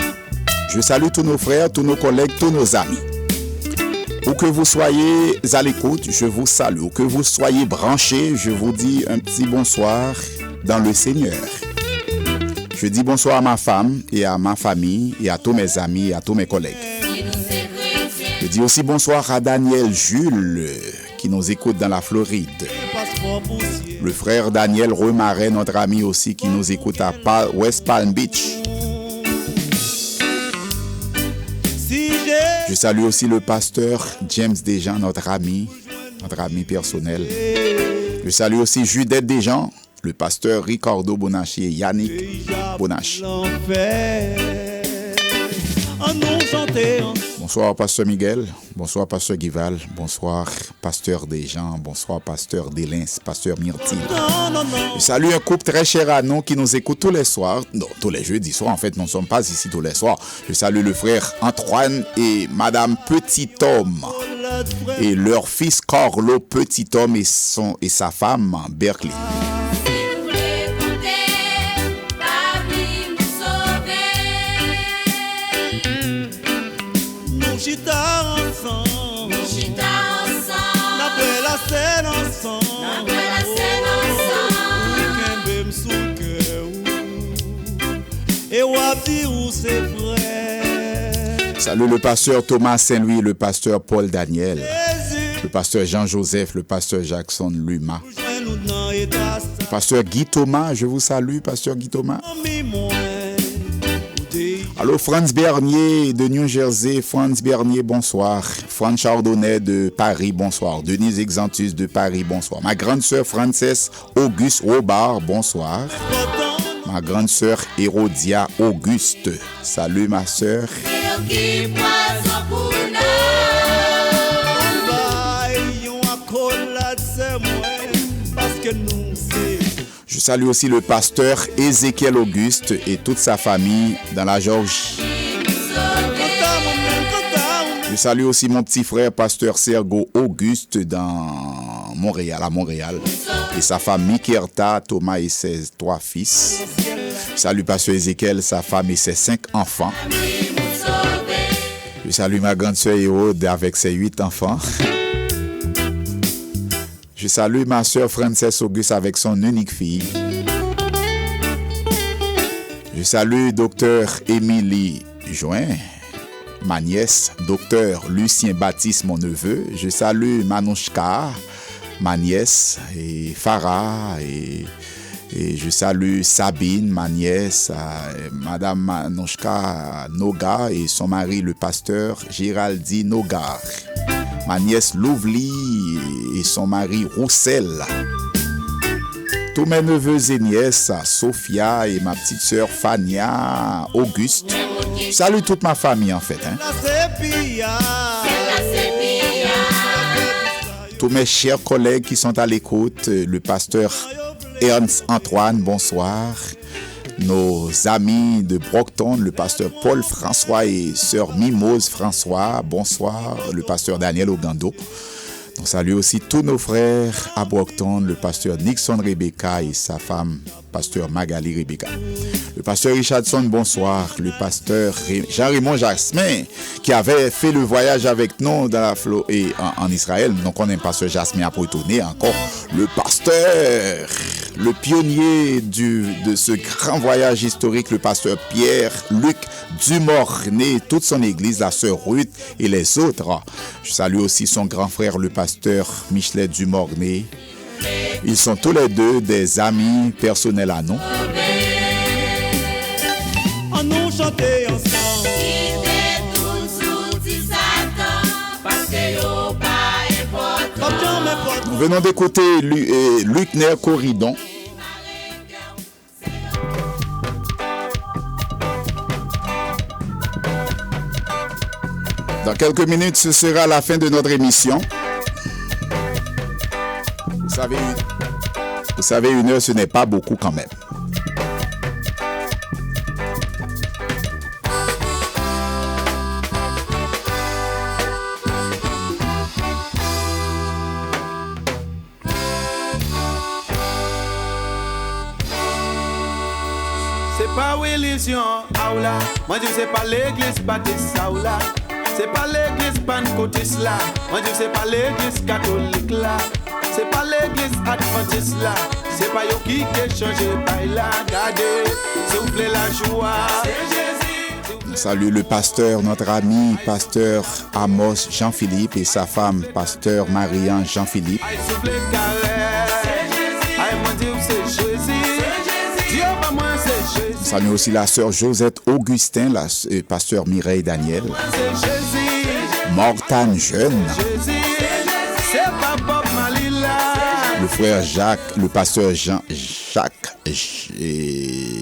Je salue tous nos frères, tous nos collègues, tous nos amis. Où que vous soyez à l'écoute, je vous salue. Où que vous soyez branchés, je vous dis un petit bonsoir dans le Seigneur. Je dis bonsoir à ma femme et à ma famille et à tous mes amis et à tous mes collègues. Je dis aussi bonsoir à Daniel Jules qui nous écoute dans la Floride. Le frère Daniel Remaret, notre ami aussi, qui nous écoute à West Palm Beach. Je salue aussi le pasteur James Desjans, notre ami personnel. Je salue aussi Judith Desjans, le pasteur Ricardo Bonachi et Yannick Bonachi. Bonsoir, pasteur Miguel. Bonsoir, pasteur Guival. Bonsoir, pasteur Desjans. Bonsoir, pasteur Delins, pasteur Myrtille. Je salue un couple très cher à nous qui nous écoute tous les soirs. Non, tous les jeudis soirs. En fait, nous ne sommes pas ici tous les soirs. Je salue le frère Antoine et madame Petit Homme. Et leur fils Carlo Petit Homme et sa femme Berkeley. Salut le pasteur Thomas Saint-Louis, le pasteur Paul Daniel, le pasteur Jean-Joseph, le pasteur Jackson Luma, le pasteur Guy Thomas, je vous salue, pasteur Guy Thomas. Allô, Franz Bernier de New Jersey. Franz Bernier, bonsoir. Franz Chardonnay de Paris, bonsoir. Denise Exantus de Paris, bonsoir. Ma grande sœur Frances Auguste Robard, bonsoir. Ma grande sœur Hérodia Auguste. Salut ma sœur. Je salue aussi le pasteur Ézéchiel Auguste et toute sa famille dans la Géorgie. Je salue aussi mon petit frère pasteur Sergo Auguste à Montréal. Et sa femme Mikerta, Thomas et ses 3 fils. Je salue pasteur Ézéchiel, sa femme et ses 5 enfants. Je salue ma grande sœur Hérode avec ses 8 enfants. Je salue ma sœur Frances Auguste avec son unique fille. Je salue docteur Émilie Join, ma nièce, docteur Lucien Baptiste, mon neveu. Je salue Manouchka, ma nièce, et Farah, et je salue Sabine, ma nièce, madame Manouchka Noga et son mari, le pasteur Géraldine Nogar. Ma nièce Louvely et son mari Roussel. Tous mes neveux et nièces, Sophia et ma petite sœur Fania Auguste. Salut toute ma famille en fait. Tous mes chers collègues qui sont à l'écoute, le pasteur Ernst Antoine, bonsoir. Nos amis de Brockton, le pasteur Paul François et sœur Mimose François, bonsoir. Le pasteur Daniel Ogando. On salue aussi tous nos frères à Brockton, le pasteur Nixon Rebecca et sa femme, pasteur Magali Rebecca. Le pasteur Richardson, bonsoir. Le pasteur Jean-Raymond Jasmin, qui avait fait le voyage avec nous dans la en Israël. Donc on a un pasteur Jasmin à retourner encore. Le pasteur, le pionnier de ce grand voyage historique, le pasteur Pierre-Luc Dumornay, toute son église, la sœur Ruth et les autres. Je salue aussi son grand frère, le pasteur Michelet Dumornay. Ils sont tous les deux des amis personnels à nous. Nous chanter ensemble. Nous venons d'écouter Lutner Corridon. Dans quelques minutes, ce sera la fin de notre émission. Vous savez, 1 heure, ce n'est pas beaucoup quand même. C'est pas religion, aoula. Moi je sais pas l'église baptiste, aoula. C'est pas l'église pentecôtiste là. On dit c'est pas l'église catholique là. C'est pas l'église adventiste là. C'est pas yo qui changé par là. Regardez, s'il vous plaît la joie. Salut le pasteur, notre ami, pasteur Amos Jean-Philippe et sa femme, pasteur Marianne Jean-Philippe. Aïe, s'il vous plaît, caresse. Aïe, mon Dieu, c'est Jésus. Dieu, pas moi, c'est Jésus. Salut aussi la sœur Josette Augustin, la pasteur Mireille Daniel. C'est Jésus. Mortane Jeune. Jésus. C'est pas Bob Marley là. Le frère Jacques, le pasteur Jacques et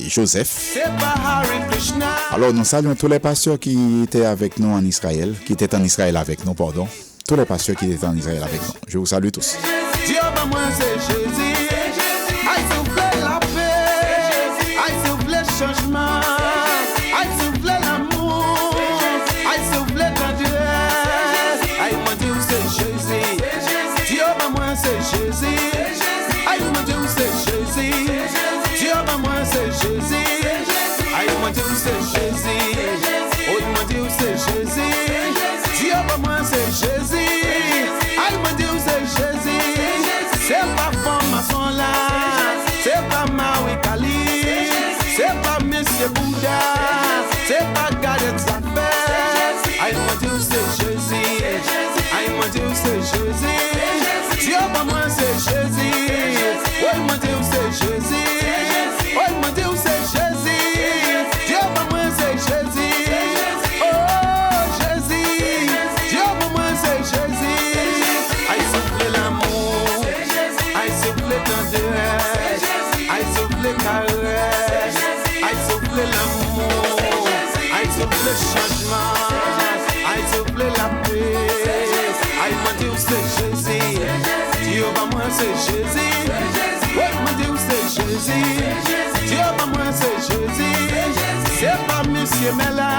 Joseph. C'est pas Hare Krishna. Alors nous saluons tous les pasteurs qui étaient avec nous en Israël, qui étaient en Israël avec nous, pardon. Tous les pasteurs qui étaient en Israël avec nous. Je vous salue tous. Dieu, bah moi c'est Jésus. Aïe, s'il vous plaît, la paix. Aïe, s'il vous plaît, changement. Aïe, s'il vous plaît, l'amour. Aïe, s'il vous plaît, tendresse. Aïe, mon Dieu, c'est Jésus. Dieu, bah moi c'est Jésus. Aïe, mon Dieu, c'est Jésus. Dieu, bah moi c'est Jésus. Aïe, mon Dieu, c'est Jésus. Oh, mon Dieu, c'est Jésus. Dieu, bah moi c'est Jésus. Aïe, mon Dieu, c'est Jésus. C'est pas formation là. C'est pas Maui Kali. C'est pas Monsieur Bouddha. C'est pas Gareth Zaffer. Aïe, mon Dieu, c'est Jésus. Aïe, mon Dieu, c'est Jésus. Dieu, bah moi c'est Jésus. Oh, mon Dieu, c'est Jésus. Oh, mon Dieu, c'est Jésus. Dieu, bah moi c'est Jésus. Oh, Jésus. Dieu, bah moi c'est Jésus. Aïe, souffle l'amour. Aïe, souffle tendresse. Aïe, souffle caresse. Aïe, souffle l'amour. Aïe, souffle changement. Aïe, souffle la paix. Aïe, mon Dieu, c'est Jésus. Dieu, bah moi c'est Jésus. Ouais, mon Dieu, c'est Jésus. Dieu, bah moi c'est Jésus. C'est pas Monsieur Mela.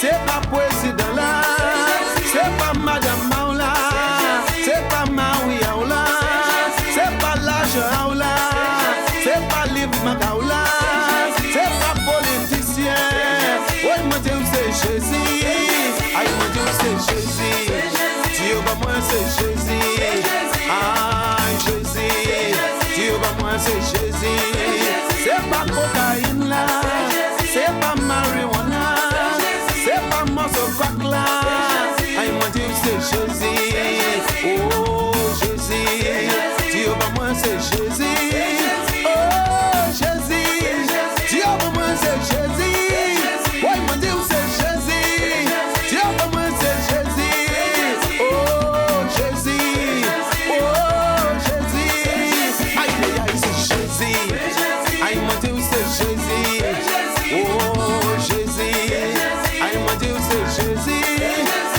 C'est pas président là. C'est pas Madame Maoula. C'est pas Maui Aoula. C'est pas l'argent Aoula. C'est pas Liv Magaoula. C'est pas politicien. Ouais, mon Dieu, c'est Jésus. Aïe, mon Dieu, c'est Jésus. Dieu, bah moi c'est Jésus. Aïe, Jésus. Dieu, bah moi c'est Jésus. C'est pas cocaïne là. C'est pas marijuana. C'est pas morceau coq là. Aïe, mon Dieu, c'est Jésus. Oh, Jésus. Dieu, bah moi c'est Jésus. Oh, Jésus. Dieu, bah moi c'est Jésus. Ouais, mon Dieu, c'est Jésus. Dieu, bah moi c'est Jésus. Oh, Jésus. Oh, Jésus. Aïe, aïe, aïe, c'est Jésus. Aïe, mon Dieu, c'est Jésus. Oh, Jésus. Aïe, mon Dieu, c'est Jésus.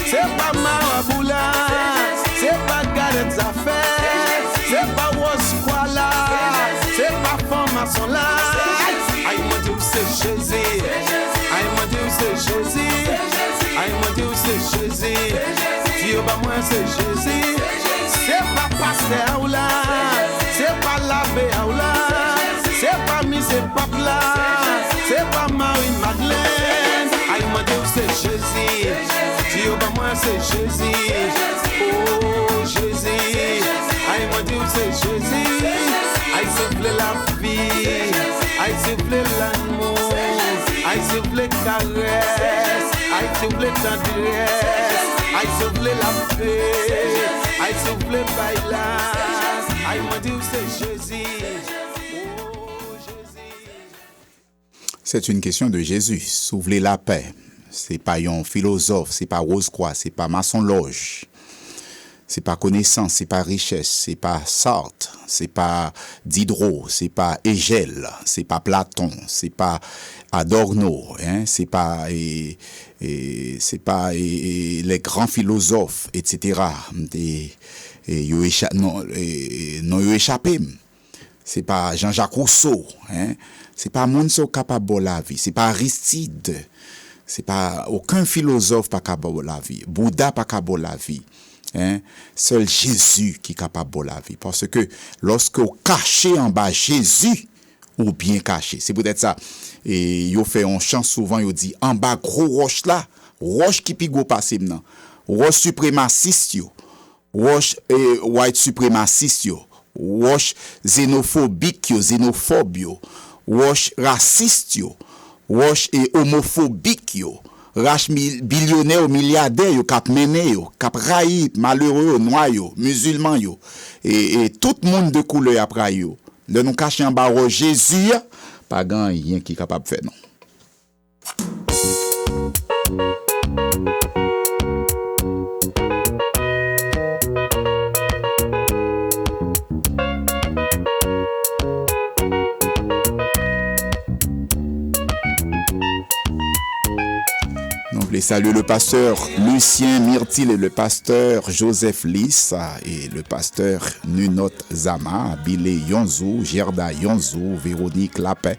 C'est pas Maraboula. C'est pas Gareth Zaffer. C'est pas Wasquala. C'est pas formation là. Aïe, mon Dieu, c'est Jésus. Aïe, mon Dieu, c'est Jésus. Aïe, mon Dieu, c'est Jésus. Dieu, bah moi, c'est Jésus. C'est pas pasteur là. C'est pas l'abbé là. C'est pas Monsieur Papla. C'est pas Marie-Madeleine. Aïe, mon Dieu, c'est Jésus. Dieu, bah moi, c'est Jésus. Oh, Jésus. Aïe, mon Dieu, c'est Jésus. Aïe, souffle la vie. Aïe, souffle l'amour. Aïe, souffle caresse. Aïe, souffle tendresse. Aïe, souffle la paix. Aïe, souffle baila. Aïe, mon Dieu, c'est Jésus. Oh, Jésus. C'est une question de Jésus. Souffler la paix. C'est pas un philosophe, c'est pas Rose-Croix, c'est pas Maçon Loge. C'est pas connaissance, c'est pas richesse, c'est pas Sartre, c'est pas Diderot, c'est pas Hegel, c'est pas Platon, c'est pas Adorno, hein, c'est pas les grands philosophes, etc. Yo échappé. C'est pas Jean-Jacques Rousseau, hein. C'est pas Monso capable la vie, c'est pas Aristide. C'est pas aucun philosophe pas capable la vie, Bouddha pas capable la vie. Hein? Seul Jésus qui est capable de la vie. Parce que lorsque vous cachez en bas Jésus, ou bien caché. C'est peut-être ça. Et vous fait un chant souvent, vous dit en bas gros roche là, roche qui pi gros passé nan, roche suprémaciste yo, roche white suprémaciste yo, roche xénophobique yo, xénophobe yo, roche raciste yo, roche homophobique yo, roche billionnaire milliardaire yo k'ap mené yo, k'ap raï malheureux yo, noir yo, musulman yo et tout monde de couleur après yo. Le nous cacher en bas Jésus, pas grand rien qui capable faire non. Salut le pasteur Lucien Myrtil et le pasteur Joseph Lys et le pasteur Nunot Zama, Bilé Yonzou, Gerda Yonzou, Véronique Lapin.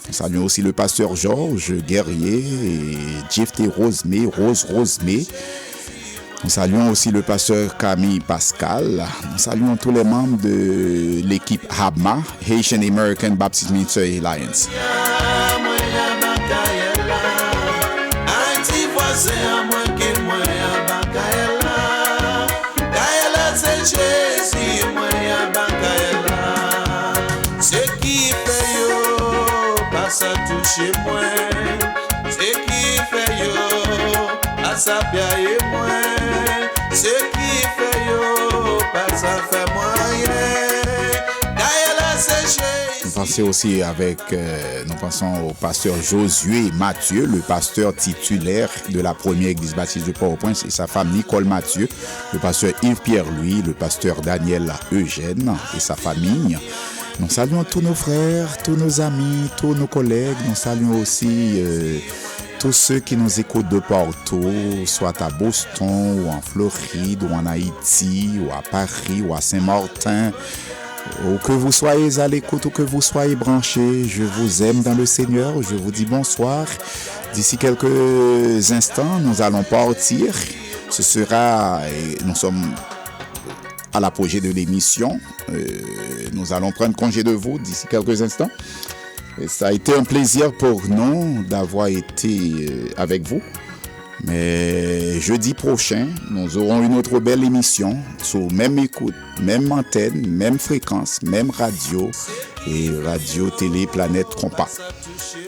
Nous saluons aussi le pasteur Georges Guerrier et Jefté Rosemé, Rose Rosemé. Nous saluons aussi le pasteur Camille Pascal. Nous saluons tous les membres de l'équipe HABMA, Haitian American Baptist Ministry Alliance. C'est à moi que moi à Bakaela. Kaela c'est Jésus, moi à Bakaela. Ce qui fait yo, pas ça toucher moi. Ce qui fait yo, à ça bien et moi. Ce qui fait yo, pas ça fait moyen. Kaela c'est Jésus. Nous pensons au pasteur Josué Mathieu, le pasteur titulaire de la première église baptiste de Port-au-Prince et sa femme Nicole Mathieu, le pasteur Yves-Pierre Louis, le pasteur Daniel Eugène et sa famille. Nous saluons tous nos frères, tous nos amis, tous nos collègues. Nous saluons aussi tous ceux qui nous écoutent de partout, soit à Boston ou en Floride ou en Haïti ou à Paris ou à Saint-Martin. Où que vous soyez à l'écoute, où que vous soyez branchés, je vous aime dans le Seigneur, je vous dis bonsoir. D'ici quelques instants, nous allons partir. Nous sommes à l'apogée de l'émission. Nous allons prendre congé de vous d'ici quelques instants. Et ça a été un plaisir pour nous d'avoir été avec vous. Mais jeudi prochain, nous aurons une autre belle émission sur même écoute, même antenne, même fréquence, même radio et radio télé Planète Compas.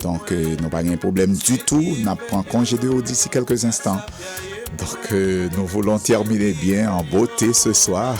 Donc, nous pas de problème du tout. Nous prenons congé de vous d'ici quelques instants. Donc, nous voulons terminer bien en beauté ce soir.